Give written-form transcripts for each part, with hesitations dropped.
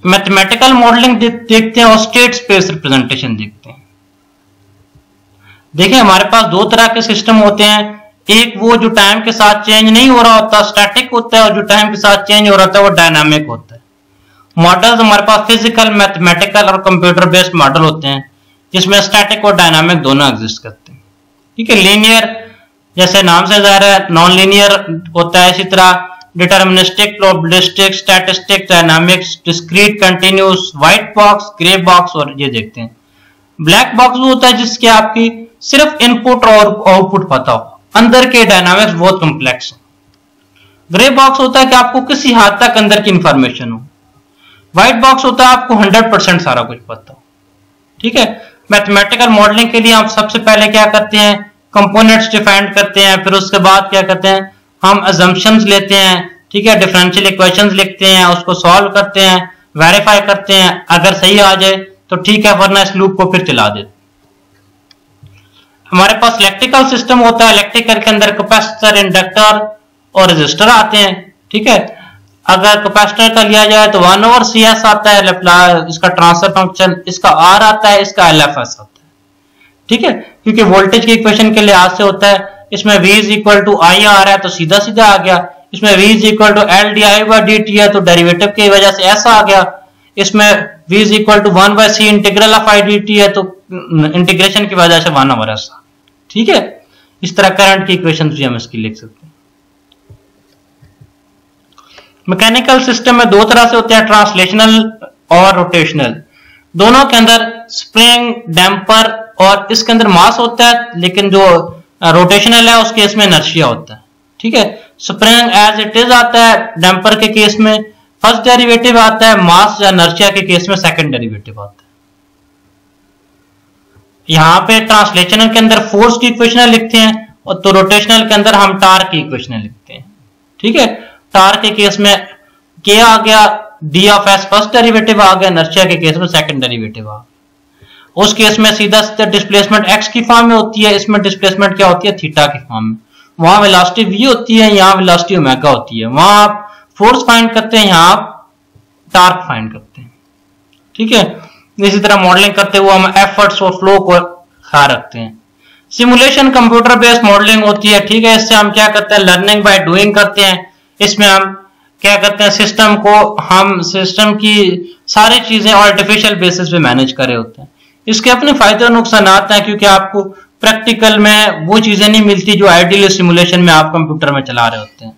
Mathematical modelling देखते हैं और स्टेट स्पेस रिप्रेजेंटेशन देखते हैं। देखिए हमारे पास दो तरह के सिस्टम होते हैं, एक वो जो टाइम के साथ चेंज नहीं हो रहा होता स्टैटिक होता है, और जो टाइम के साथ चेंज हो रहा होता है वो डायनामिक होता है। मॉडल्स हमारे पास फिजिकल, मैथमेटिकल और कंप्यूटर बेस्ड मॉडल होते हैं जिसमें स्टैटिक और डायनामिक दोनों एग्जिस्ट करते हैं। ठीक है, लीनियर जैसे नाम से ज़ाहिर है, नॉन लीनियर होता है, इसी तरह deterministic, probabilistic, statistic, dynamics, discrete, continuous, white box, grey box, और ये देखते हैं। ब्लैक बॉक्स वो होता है जिसके आपकी सिर्फ इनपुट और आउटपुट पता हो, अंदर के डायनामिक्स बहुत कॉम्प्लेक्स हो। ग्रे बॉक्स होता है कि आपको किसी हद तक अंदर की इंफॉर्मेशन हो। व्हाइट बॉक्स होता है आपको 100% सारा कुछ पता हो। ठीक है, मैथमेटिकल मॉडलिंग के लिए हम सबसे पहले क्या करते हैं, कंपोनेंट्स डिफाइन करते हैं, फिर उसके बाद क्या करते हैं, हम अजम्पशंस लेते हैं। ठीक है, डिफरेंशियल इक्वेशंस लिखते हैं, उसको सॉल्व करते हैं, वेरीफाई करते हैं, अगर सही आ जाए तो ठीक है, वरना इस लूप को फिर चला देते। हमारे पास इलेक्ट्रिकल सिस्टम होता है, इलेक्ट्रिकल के अंदर कैपेसिटर, इंडक्टर और रेजिस्टर आते हैं। ठीक है, अगर कैपेसिटर का लिया जाए तो 1/CS आता है इसका ट्रांसफर फंक्शन, इसका R आता है, इसका LFS आता है। ठीक है, क्योंकि वोल्टेज की इक्वेशन के लिहाज से होता है, इसमें V = I आ रहा है तो सीधा सीधा आ गया, इसमें V = L/di/dt है तो डेरिवेटिव की वजह से ऐसा आ गया, इसमें V = 1/c integral of I dt है तो इंटीग्रेशन की वजह से 1/s। ठीक है, इस तरह करंट की इक्वेशन भी हम इसकी लिख सकते हैं। मैकेनिकल सिस्टम में दो तरह से होते हैं, ट्रांसलेशनल और रोटेशनल। दोनों के अंदर स्प्रिंग, डैम्पर और इसके अंदर मास होता है, लेकिन जो रोटेशनल है उसके केस में इनर्शिया होता है। ठीक है, स्प्रिंग एज इट इज आता है, डैम्पर के केस में फर्स्ट डेरिवेटिव आता है, मास या इनर्शिया के केस में सेकंड डेरिवेटिव आता है। यहाँ पे ट्रांसलेशनल के अंदर फोर्स की इक्वेशन लिखते हैं और तो रोटेशनल के अंदर हम टार्क की इक्वेशन लिखते हैं। ठीक है, टार्क के केस में K आ गया, D(s) फर्स्ट डेरिवेटिव आ गया, इनर्शिया के केस में सेकंड डेरिवेटिव आ गया। उस केस में सीधा सीधा डिस्प्लेसमेंट x की फॉर्म में होती है, इसमें डिस्प्लेसमेंट क्या होती है, थीटा की फॉर्म में। वहां वेलोसिटी v होती है, यहाँ वेलोसिटी ओमेगा होती है। वहां आप फोर्स फाइंड करते हैं, यहाँ आप टार्क फाइंड करते हैं। ठीक है, इसी तरह मॉडलिंग करते हुए हम एफर्ट्स और फ्लो को ख्याल रखते हैं। सिमुलेशन कंप्यूटर बेस्ड मॉडलिंग होती है। ठीक है, इससे हम क्या करते हैं, लर्निंग बाय डूइंग करते हैं। इसमें हम क्या करते हैं, सिस्टम की सारी चीजें आर्टिफिशियल बेसिस पे मैनेज कर रहे होते हैं। इसके अपने फायदे और नुकसान हैं, क्योंकि आपको प्रैक्टिकल में वो चीजें नहीं मिलती जो आइडियल सिमुलेशन में आप कंप्यूटर में चला रहे होते हैं।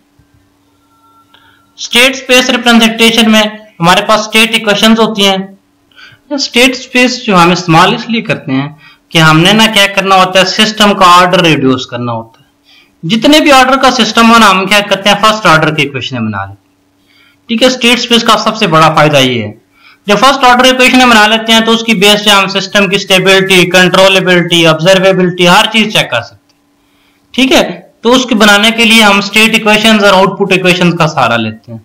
स्टेट स्पेस रिप्रेजेंटेशन में हमारे पास स्टेट इक्वेशंस होती हैं। स्टेट स्पेस जो हम इस्तेमाल इसलिए करते हैं कि हमने ना क्या करना होता है, सिस्टम का ऑर्डर रिड्यूस करना होता है। जितने भी ऑर्डर का सिस्टम हो ना, हम क्या करते हैं, फर्स्ट ऑर्डर की इक्वेशन बना लेते हैं। ठीक है, स्टेट स्पेस का सबसे बड़ा फायदा ये है, जब फर्स्ट ऑर्डर इक्वेशन बना लेते हैं तो उसकी बेस से हम सिस्टम की स्टेबिलिटी, कंट्रोलेबिलिटी, ऑब्जर्वेबिलिटी हर चीज चेक कर सकते हैं। ठीक है, तो उसके बनाने के लिए हम स्टेट इक्वेशंस और आउटपुट इक्वेशंस का सहारा लेते हैं।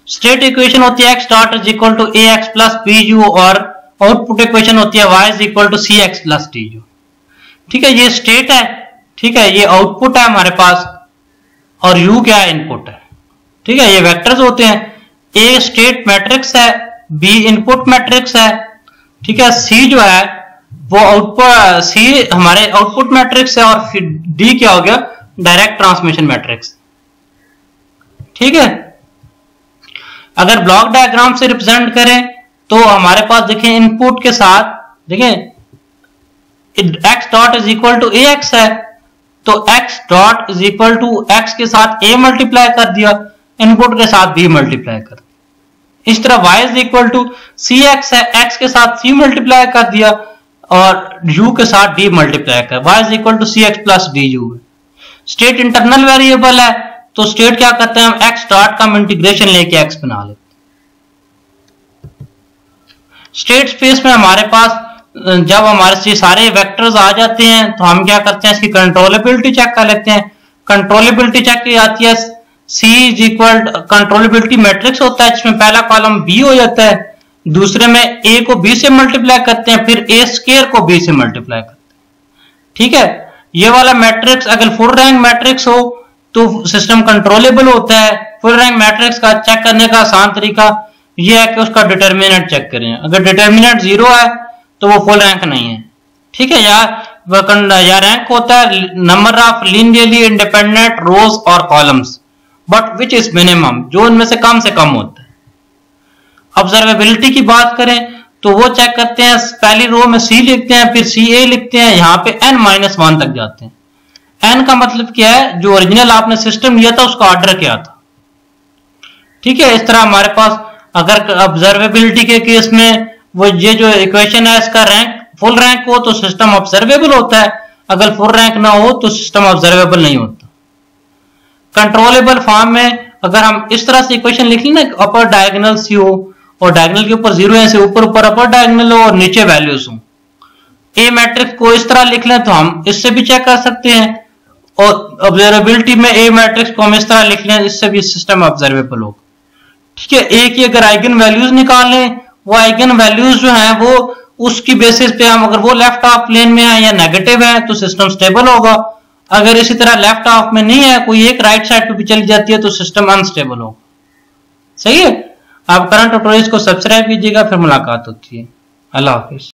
स्टेट इक्वेशन होती है x dot is equal to ax plus bu और आउटपुट इक्वेशन होती है y is equal to cx plus du। ठीक है, ये स्टेट है। ठीक है, ये आउटपुट है हमारे पास और u क्या है, इनपुट है। ठीक है, ये वेक्टर्स होते हैं। a स्टेट मैट्रिक्स है, b इनपुट मैट्रिक्स है। ठीक है, c जो है वो आउटपुट, c हमारे आउटपुट मैट्रिक्स है और फिर d क्या हो गया, डायरेक्ट ट्रांसमिशन मैट्रिक्स। ठीक है, अगर ब्लॉक डायग्राम से रिप्रेजेंट करें तो हमारे पास देखें इनपुट के साथ देखें x dot is equal to ax है, तो x dot is equal to x के साथ a मल्टीप्लाई कर दिया, इनपुट के साथ b मल्टीप्लाई कर दिया। इस तरह y is equal to cx है, x के साथ c मल्टीप्लाई कर दिया और u के साथ d मल्टीप्लाई कर, y is equal to cx plus du है। स्टेट इंटरनल वेरिएबल है, तो स्टेट क्या करते हैं, हम x डॉट का इंटीग्रेशन लेके x बना लेते हैं। स्टेट स्पेस में हमारे पास जब हमारे सारे वेक्टर्स आ जाते हैं तो हम क्या करते हैं, इसकी कंट्रोलेबिलिटी चेक कर लेते हैं। कंट्रोलेबिलिटी चेक की जाती है, C is equal controllability matrix होता है जिसमें पहला कॉलम B हो जाता है, दूसरे में A को B से मल्टीप्लाई करते हैं, फिर A स्क्वायर को B से मल्टीप्लाई करते हैं। ठीक है, ये वाला मैट्रिक्स अगर फुल रैंक मैट्रिक्स हो तो सिस्टम कंट्रोलेबल होता है। फुल रैंक मैट्रिक्स का चेक करने का आसान तरीका, ये है कि उसका डिटर्मिनेंट चेक करें। अगर डिटर्मिनेंट 0 है तो वो फुल रैंक नहीं है। ठीक है, या रैंक होता है नंबर ऑफ लीनियरली इंडिपेंडेंट रोज और columns but which is minimum, जो इनमें से कम होता है। ऑब्जर्वेबिलिटी की बात करें तो वो चेक करते हैं, पहली रो में सी लिखते हैं, फिर सी ए लिखते हैं, यहाँ पे n-1 तक जाते हैं। n का मतलब क्या है, जो ओरिजिनल आपने सिस्टम लिया था उसका ऑर्डर क्या था। ठीक है, इस तरह हमारे पास अगर ऑब्जर्वेबिलिटी के केस में वो ये जो इक्वेशन है इसका रैंक फुल रैंक हो तो सिस्टम ऑब्जर्वेबल होता है, अगर फुल रैंक ना हो तो सिस्टम ऑब्जर्वेबल नहीं होता। कंट्रोलेबल फॉर्म में अगर हम इस तरह से इक्वेशन लिख लें ना, अपर डायगोनल सी हो और डायगोनल के ऊपर 0 है, से ऊपर ऊपर अपर डायगोनल हो और नीचे वैल्यूज हो। ए मैट्रिक्स को इस तरह लिख लें तो हम इससे भी चेक कर सकते हैं, और ऑब्जर्वेबिलिटी में ए मैट्रिक्स को हम इस तरह लिख लें, इससे भी सिस्टम ऑब्जर्वेबल होगा। ठीक है, ए की अगर आइगन वैल्यूज निकालें, वो आइगन वैल्यूज जो हैं वो उसकी बेसिस पे हम अगर वो लेफ्ट हाफ प्लेन में है या नेगेटिव है तो सिस्टम स्टेबल होगा। अगर इसी तरह लेफ्ट हाफ में नहीं है, कोई एक राइट साइड पे भी चली जाती है तो सिस्टम अनस्टेबल होगा। सही है, आप करंट ट्यूटोरियल्स को सब्सक्राइब कीजिएगा, फिर मुलाकात होती है। अल्लाह हाफिज।